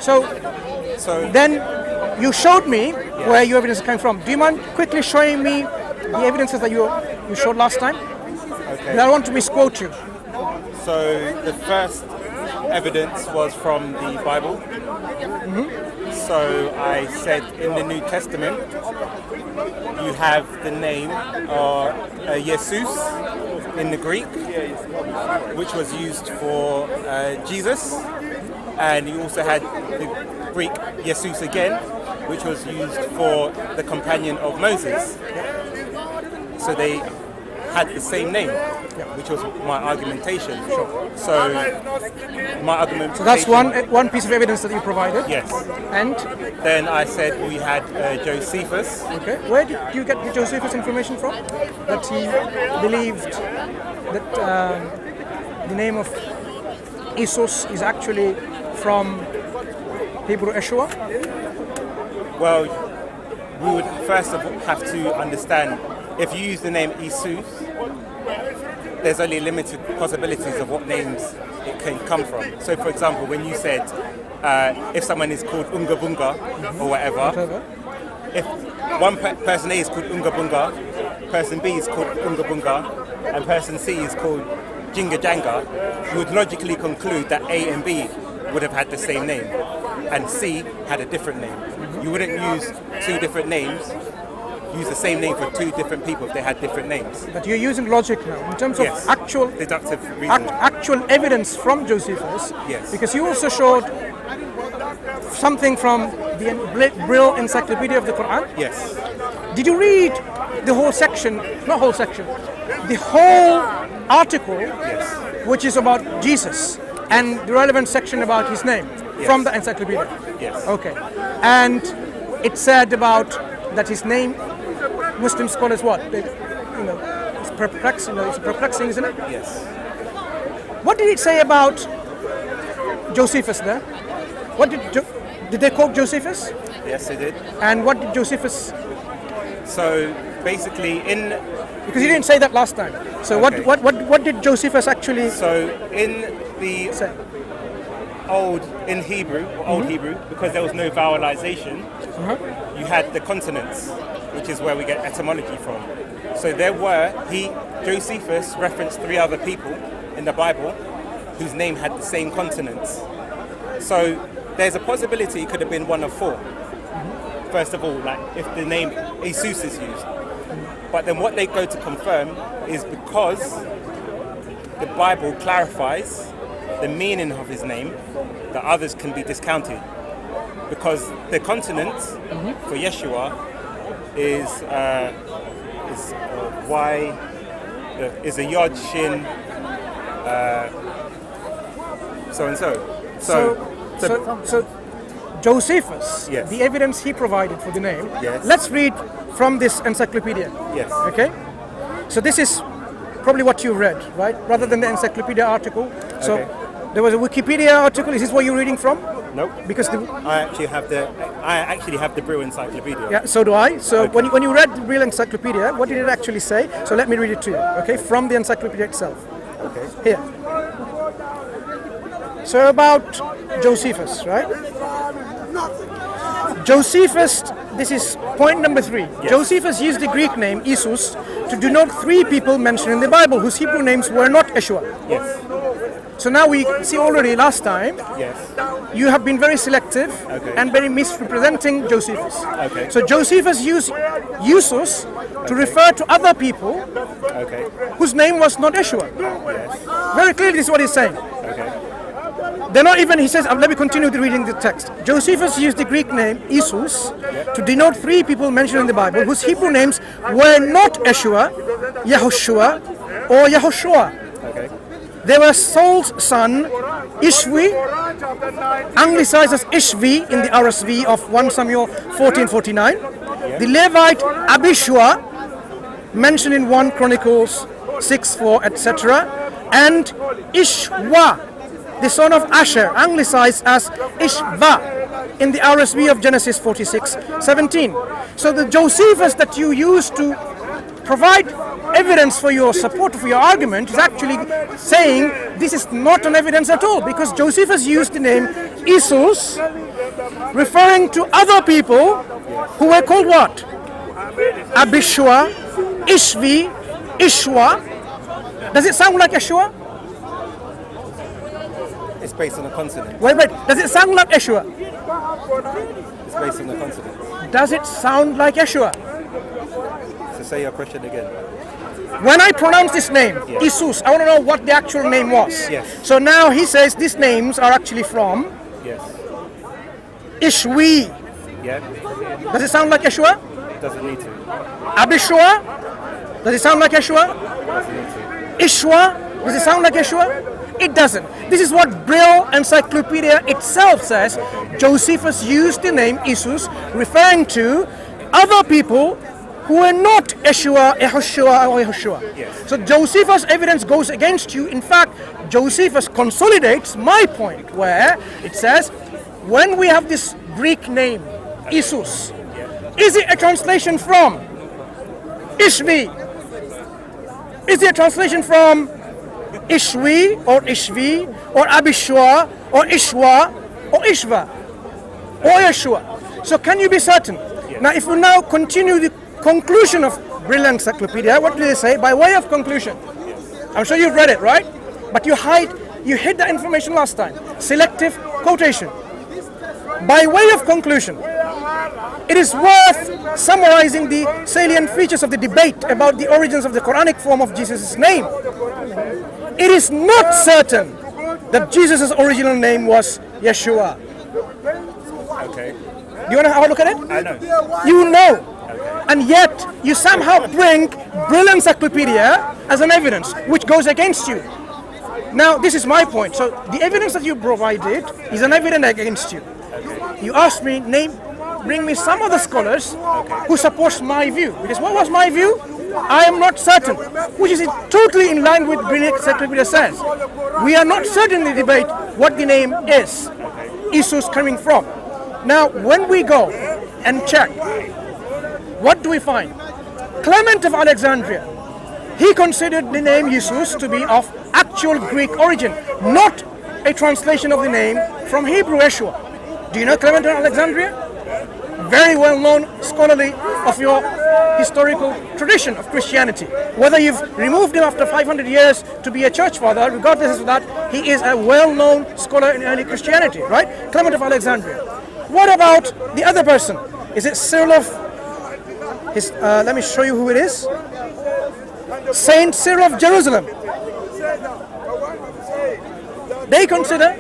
So then you showed me where your evidence is coming from. Do you mind quickly showing me the evidences that you showed last time? okay. And I want to misquote you. So the first evidence was from the Bible. So I said in the New Testament, you have the name Jesus in the Greek, which was used for Jesus, and you also had the Greek Jesus again, which was used for the companion of Moses. So they had the same name, which was my argumentation. So my argumentation. So that's one piece of evidence that you provided. Yes. And then I said we had Josephus. okay, where did you get the Josephus information from? That he believed that the name of Jesus is actually from Hebrew Yeshua? Well, we would first of all have to understand, if you use the name Jesus, there's only limited possibilities of what names it can come from. So for example, when you said if someone is called Unga Bunga or whatever, if one person A is called Unga Bunga, person B is called Unga Bunga, and person C is called Jinga Janga, you would logically conclude that A and B would have had the same name, and C had a different name. You wouldn't use two different names, use the same name for two different people if they had different names. But you're using logic now, in terms of actual deductive reasoning. Actual evidence from Josephus. Yes. Because you also showed something from the Brill Encyclopedia of the Quran. Yes. Did you read the whole section, not whole section, the whole article, which is about Jesus, and the relevant section about his name from the encyclopedia? Yes. Okay. And it said about that his name, Muslim scholars it's perplexing, it's perplexing, isn't it? Yes. What did it say about Josephus there? What did they quote Josephus? Yes, they did. And what did Josephus? So basically, Because you didn't say that last time. So okay. what did Josephus actually? So in the say? Old Hebrew, because there was no vowelization, you had the consonants, which is where we get etymology from. So Josephus referenced 3 other people in the Bible whose name had the same consonants. So there's a possibility it could have been one of 4. First of all, like if the name Jesus is used. But then what they go to confirm is because the Bible clarifies the meaning of his name, the others can be discounted. Because the consonant for Yeshua is Y, is a Yod, Shin, so and so. So Josephus, yes. the evidence he provided for the name. Yes. Let's read from this encyclopedia. Yes. Okay. So this is probably what you read, right? Rather than the encyclopedia article. So there was a Wikipedia article. Is this what you're reading from? Nope. Because I actually have the Brill Encyclopedia. Yeah, so do I. So when you read the Brill Encyclopedia, what did it actually say? So let me read it to you. Okay, from the encyclopedia itself. Okay. Here. So about Josephus, right? Josephus, this is point number 3. Yes. Josephus used the Greek name Jesus to denote 3 people mentioned in the Bible whose Hebrew names were not Yeshua. Yes. So now we see already last time, you have been very selective and very misrepresenting Josephus. Okay. So Josephus used Jesus to refer to other people whose name was not Yeshua. Yes. Very clearly this is what he's saying. Okay. They're not even, he says, let me continue reading the text. Josephus used the Greek name Jesus to denote 3 people mentioned in the Bible whose Hebrew names were not Yeshua, Yehoshua, or Yehoshua. Okay. They were Saul's son, Ishvi, anglicized as Ishvi in the RSV of 1 Samuel 14:49. The Levite Abishua, mentioned in 1 Chronicles 6:4, etc. And Ishwa, the son of Asher, anglicized as Ishva in the RSV of Genesis 46:17. So the Josephus that you use to provide evidence for your support, for your argument, is actually saying this is not an evidence at all, because Josephus used the name Jesus referring to other people who were called what? Abishua, Ishvi, Ishwa. Does it sound like Yeshua? It's based on a consonant. Wait. Does it sound like Yeshua? It's based on a consonant. Does it sound like Yeshua? So say your question again. When I pronounce this name, Jesus, I want to know what the actual name was. Yes. So now he says these names are actually from Yes. Ishwi. Yeah. Does it sound like Yeshua? Doesn't need to. Abishua? Does it sound like Yeshua? Doesn't need to. Ishwa? Does it sound like Yeshua? It doesn't. This is what Brill Encyclopedia itself says. Josephus used the name Jesus, referring to other people who were not Yeshua, Yehoshua, or Yehoshua. Yes. So Josephus' evidence goes against you. In fact, Josephus consolidates my point, where it says, when we have this Greek name, Jesus, is it a translation from Ishvi? Is it a translation from Ishwi or Ishvi or Abishua or Ishwa or Ishva or Yeshua? So can you be certain? Now if we now continue the conclusion of Brill Encyclopedia, what do they say? By way of conclusion. I'm sure you've read it, right? But you hid the information last time. Selective quotation. By way of conclusion, it is worth summarizing the salient features of the debate about the origins of the Quranic form of Jesus' name. It is not certain that Jesus' original name was Yeshua. Okay. Do you want to have a look at it? I know. You know. And yet, you somehow bring Brill Encyclopedia as an evidence, which goes against you. Now, this is my point. So, the evidence that you provided is an evidence against you. You asked me, bring me some of the scholars who supports my view. Because what was my view? I am not certain, which is totally in line with Brill Encyclopedia says. We are not certain in the debate what the name is, Jesus coming from. Now, when we go and check, what do we find? Clement of Alexandria, he considered the name Jesus to be of actual Greek origin, not a translation of the name from Hebrew Yeshua. Do you know Clement of Alexandria? Very well-known scholarly of your historical tradition of Christianity. Whether you've removed him after 500 years to be a church father, regardless of that, he is a well-known scholar in early Christianity, right? Clement of Alexandria. What about the other person? Is it Cyril of... let me show you who it is. Saint Cyril of Jerusalem. They consider,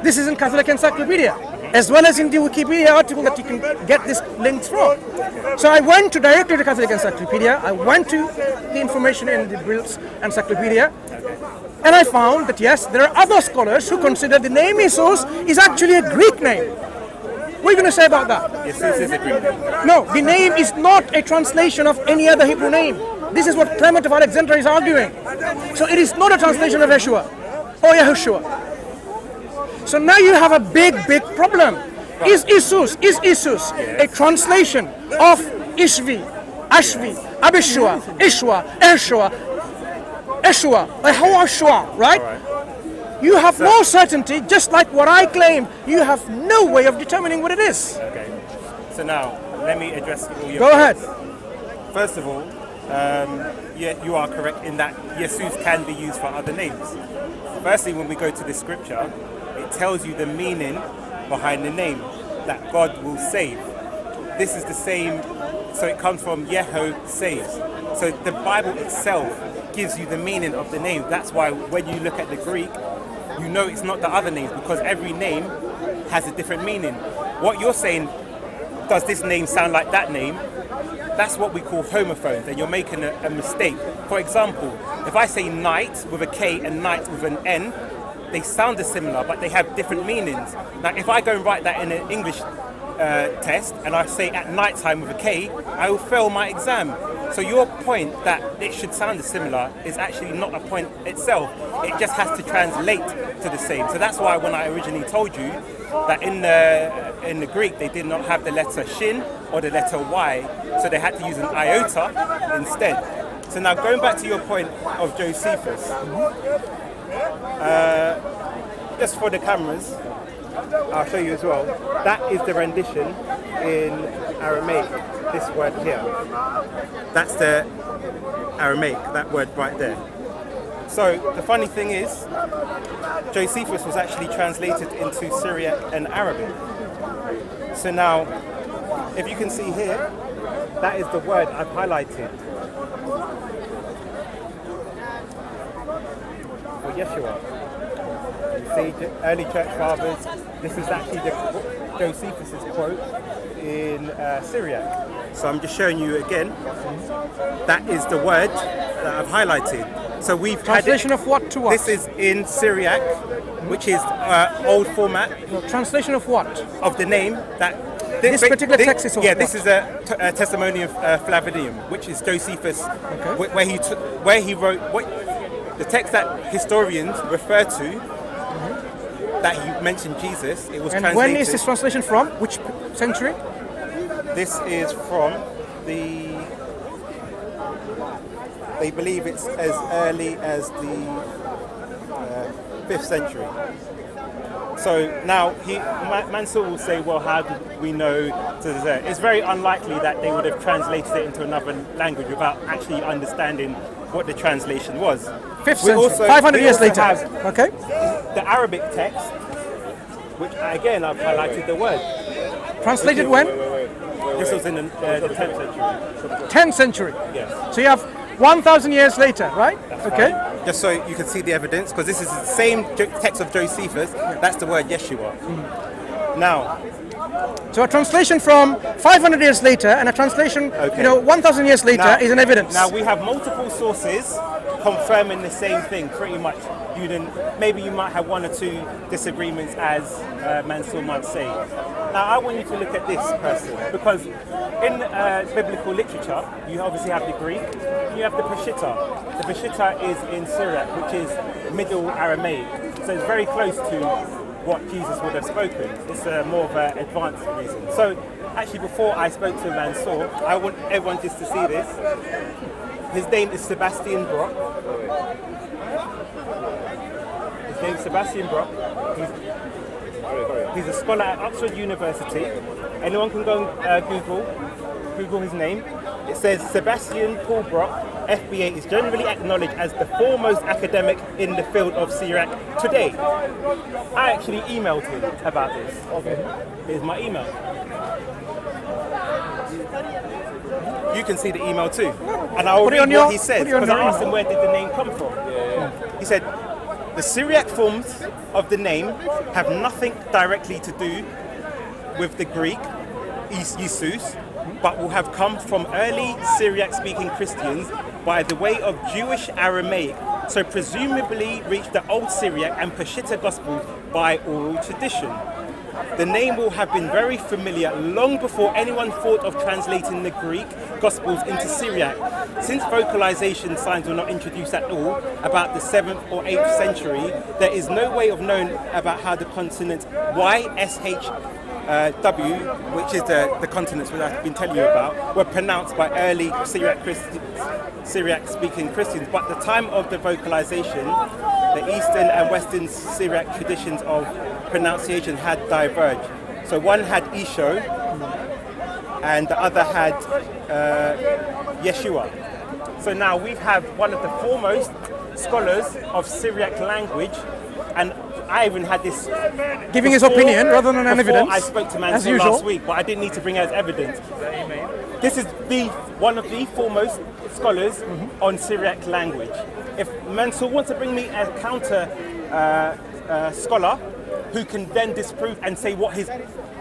this is in Catholic Encyclopedia, as well as in the Wikipedia article that you can get this linked from. So I went directly to Catholic Encyclopedia, I went to the information in the Brill's Encyclopedia, and I found that yes, there are other scholars who consider the name Jesus is actually a Greek name. What are you going to say about that? Yes, this is a Greek name. No, the name is not a translation of any other Hebrew name. This is what Clement of Alexandria is arguing. So it is not a translation of Yeshua or Yehoshua. So now you have a big problem. Is Jesus a translation of Ishvi, Ashvi, Abishua, Ishwa, Eshua, right? You have no certainty, just like what I claim. You have no way of determining what it is. Okay. So now, let me address all your Go ahead. First of all, yeah, you are correct in that Jesus can be used for other names. Firstly, when we go to the scripture, it tells you the meaning behind the name, that God will save. This is the same, so it comes from Yeho saves. So the Bible itself gives you the meaning of the name. That's why when you look at the Greek, you know it's not the other names, because every name has a different meaning. What you're saying, does this name sound like that name? That's what we call homophones, and you're making a mistake. For example, if I say night with a K and night with an N, they sound similar, but they have different meanings. Now, if I go and write that in an English test, and I say at night time with a K, I will fail my exam. So your point that it should sound similar is actually not a point itself. It just has to translate to the same. So that's why when I originally told you that in the Greek they did not have the letter shin or the letter Y, so they had to use an iota instead. So now going back to your point of Josephus, just for the cameras, I'll show you as well. That is the rendition in Aramaic, this word here. That's the Aramaic, that word right there. So the funny thing is, Josephus was actually translated into Syriac and Arabic. So now, if you can see here, that is the word I've highlighted for Yeshua. You see, the early church fathers, this is actually Josephus's quote in Syriac. So I'm just showing you again, that is the word that I've highlighted. So we've Translation of what to what? This is in Syriac, which is old format. No, translation of what? Of the name that... This particular text is of yeah, what? this is a testimony of Flavidium, which is Josephus, where he wrote the text that historians refer to, that he mentioned Jesus. It was and translated. when is this translation from? Which century? This is from the... They believe it's as early as the 5th century. So now Mansur will say, well, how did we know? It's very unlikely that they would have translated it into another language without actually understanding what the translation was. 5th century, 500 years later. Okay. The Arabic text, which again I've highlighted the word. Translated when? This was in the 10th century. 10th century. Yes. So you have 1,000 years later, right? That's okay. Right. Just so you can see the evidence, because this is the same text of Josephus. That's the word Yeshua. Now, so a translation from 500 years later and a translation, 1,000 years later is an evidence. Now we have multiple sources confirming the same thing, pretty much. Maybe you might have one or two disagreements, as Mansur might say. Now I want you to look at this person, because in biblical literature, you obviously have the Greek, you have the Peshitta. The Peshitta is in Syriac, which is Middle Aramaic, so it's very close to what Jesus would have spoken. It's more of an advanced reason. So actually, before I spoke to Mansur, I want everyone just to see this. His name is Sebastian Brock. His name is Sebastian Brock. He's a scholar at Oxford University. Anyone can go and Google his name. It says Sebastian Paul Brock, FBA, is generally acknowledged as the foremost academic in the field of Syriac today. I actually emailed him about this. Here's my email. You can see the email too. And I'll read what he says, because I asked him where did the name come from. He said, the Syriac forms of the name have nothing directly to do with the Greek, Jesus, but will have come from early Syriac-speaking Christians by the way of Jewish Aramaic, so presumably reached the Old Syriac and Peshitta Gospels by oral tradition. The name will have been very familiar long before anyone thought of translating the Greek Gospels into Syriac. Since vocalization signs were not introduced at all, about the 7th or 8th century, there is no way of knowing about how the consonants Y-S-H-W, which is the consonants which I've been telling you about, were pronounced by early Syriac-speaking Christians. But the time of the vocalization, the Eastern and Western Syriac traditions of pronunciation had diverged. So one had Isho, and the other had Yeshua. So now we have one of the foremost scholars of Syriac language, and I even had this giving his opinion rather than an evidence. I spoke to Mansur last week, but I didn't need to bring it as evidence. This is one of the foremost scholars on Syriac language. If Mansur wants to bring me a counter scholar who can then disprove and say what his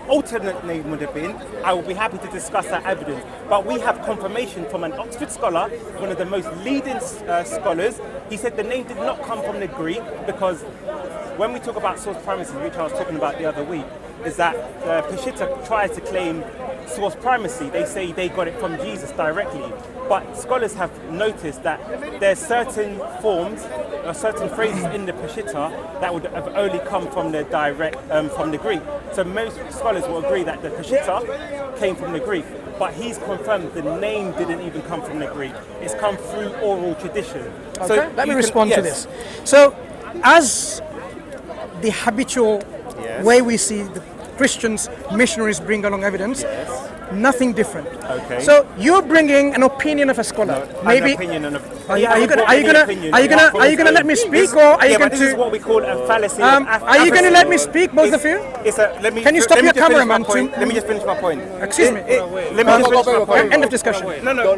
alternate name would have been, I will be happy to discuss that evidence. But we have confirmation from an Oxford scholar, one of the most leading scholars. He said the name did not come from the Greek, because when we talk about source primacy, which I was talking about the other week, is that Peshitta tries to claim source primacy. They say they got it from Jesus directly. But scholars have noticed that there's certain forms or certain phrases in the Peshitta that would have only come from the from the Greek. So most scholars will agree that the Peshitta came from the Greek, but he's confirmed the name didn't even come from the Greek. It's come through oral tradition. Okay, so let me respond to this. So, as the habitual way we see the Christians, missionaries bring along evidence. Nothing different. Okay. So you're bringing an opinion of a scholar. Maybe. An opinion and Are you gonna let me speak, or are you going this to? is what we call a fallacy. Are you going to let me speak, both of you? Can you stop your cameraman? Let me just finish my point. Excuse me. Let me just finish my point. End of discussion. No.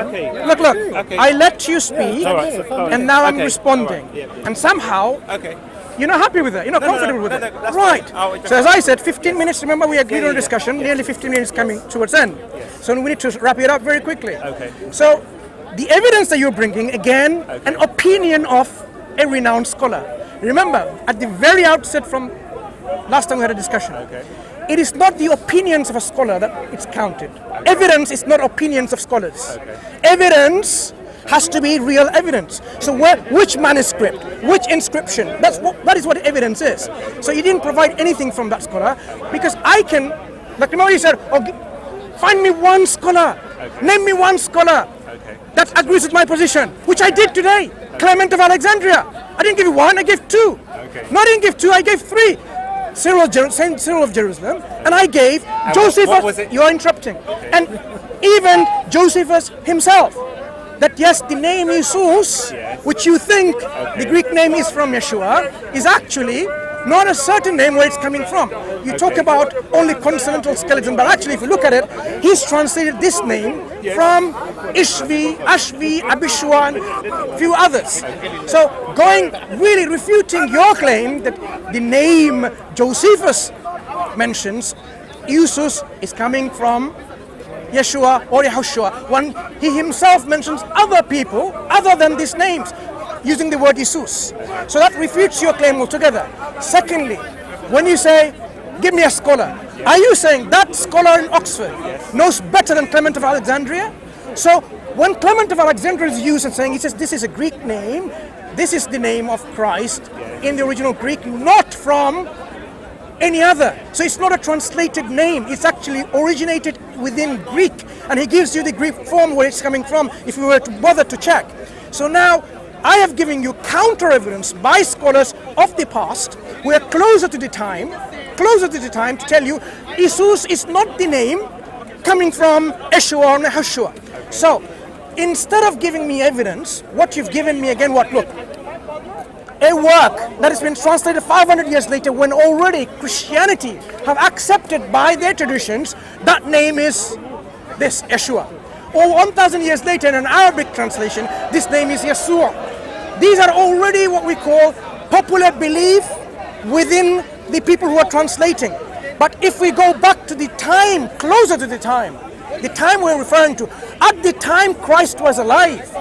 Okay. Look. Okay. I let you speak, and now I'm responding, and somehow. Okay. You're not happy with that. You're not comfortable with it. Right. So as I said, 15 minutes. Remember, we agreed on a discussion. Nearly 15 minutes coming towards end. So we need to wrap it up very quickly. Okay. So the evidence that you're bringing, again, an opinion of a renowned scholar. Remember, at the very outset from last time we had a discussion, it is not the opinions of a scholar that it's counted. Evidence is not opinions of scholars. Evidence has to be real evidence. So which manuscript, which inscription, that is what evidence is. So you didn't provide anything from that scholar, because I can, like remember you said, find me one scholar, name me one scholar that agrees with my position, which I did today, Clement of Alexandria. I didn't give you one, I gave two. No, I didn't give two, I gave three. Saint Cyril of Jerusalem, and I gave Josephus, you are interrupting, and even Josephus himself. That yes, the name Jesus, which you think the Greek name is from Yeshua, is actually not a certain name where it's coming from. You talk about only consonantal skeleton, but actually if you look at it, he's translated this name from Ishvi, Ashvi, Abishua, and a few others. So going, really refuting your claim that the name Josephus mentions, Jesus, is coming from Yeshua or Yahushua, when he himself mentions other people other than these names, using the word Jesus. So that refutes your claim altogether. Secondly, when you say, give me a scholar, are you saying that scholar in Oxford knows better than Clement of Alexandria? So when Clement of Alexandria is used and saying, he says this is a Greek name, this is the name of Christ in the original Greek, not from any other. So it's not a translated name, it's actually originated within Greek, and he gives you the Greek form where it's coming from if you were to bother to check. So now I have given you counter evidence by scholars of the past. We are closer to the time to tell you Jesus is not the name coming from Yeshua or Yahushua. So instead of giving me evidence, what you've given me again, look, a work that has been translated 500 years later, when already Christianity have accepted by their traditions that name is this Yeshua. Or 1,000 years later in an Arabic translation, this name is Yeshua. These are already what we call popular belief within the people who are translating. But if we go back to the time, closer to the time we're referring to, at the time Christ was alive,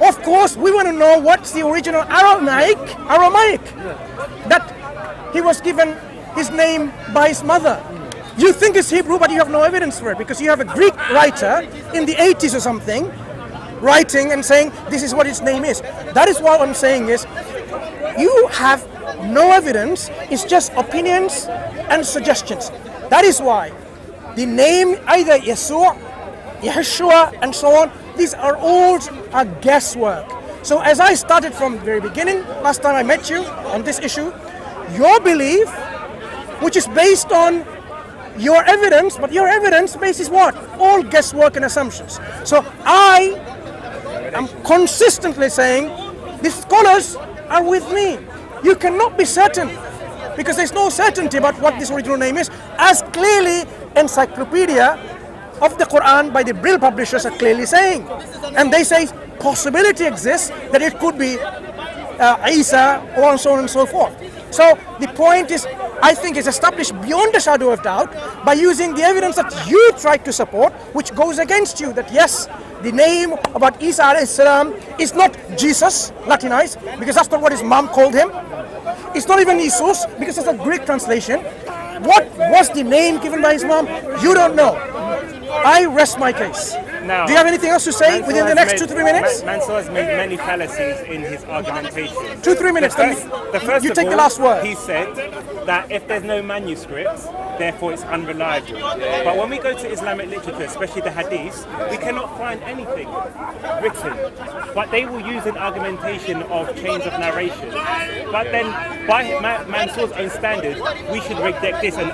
of course, we want to know what's the original Aramaic, that he was given his name by his mother. You think it's Hebrew, but you have no evidence for it, because you have a Greek writer in the 80s or something, writing and saying this is what his name is. That is what I'm saying is, you have no evidence, it's just opinions and suggestions. That is why the name, either Yeshua, Yahushua, and so on, these are all guesswork. So as I started from the very beginning, last time I met you on this issue, your belief, which is based on your evidence, but your evidence base is what? All guesswork and assumptions. So I am consistently saying, the scholars are with me. You cannot be certain, because there's no certainty about what this original name is, as clearly Encyclopedia of the Quran by the Brill publishers are clearly saying. And they say possibility exists that it could be Isa, or so on and so forth. So the point is, I think, is established beyond a shadow of doubt by using the evidence that you tried to support, which goes against you, that yes, the name about Isa alayhi salam is not Jesus, Latinized, because that's not what his mom called him. It's not even Jesus, because it's a Greek translation. What was the name given by his mom? You don't know. I rest my case. Now, Do you have anything else to say Mansur within the has next made- 2-3 minutes? Mansur has made many fallacies in his argumentation. 2-3 minutes. The first You of take the all, last word. He said that if there's no manuscripts, therefore it's unreliable. But when we go to Islamic literature, especially the hadiths, we cannot find anything written. But they will use an argumentation of chains of narration. But then, by Mansur's own standard, we should reject this and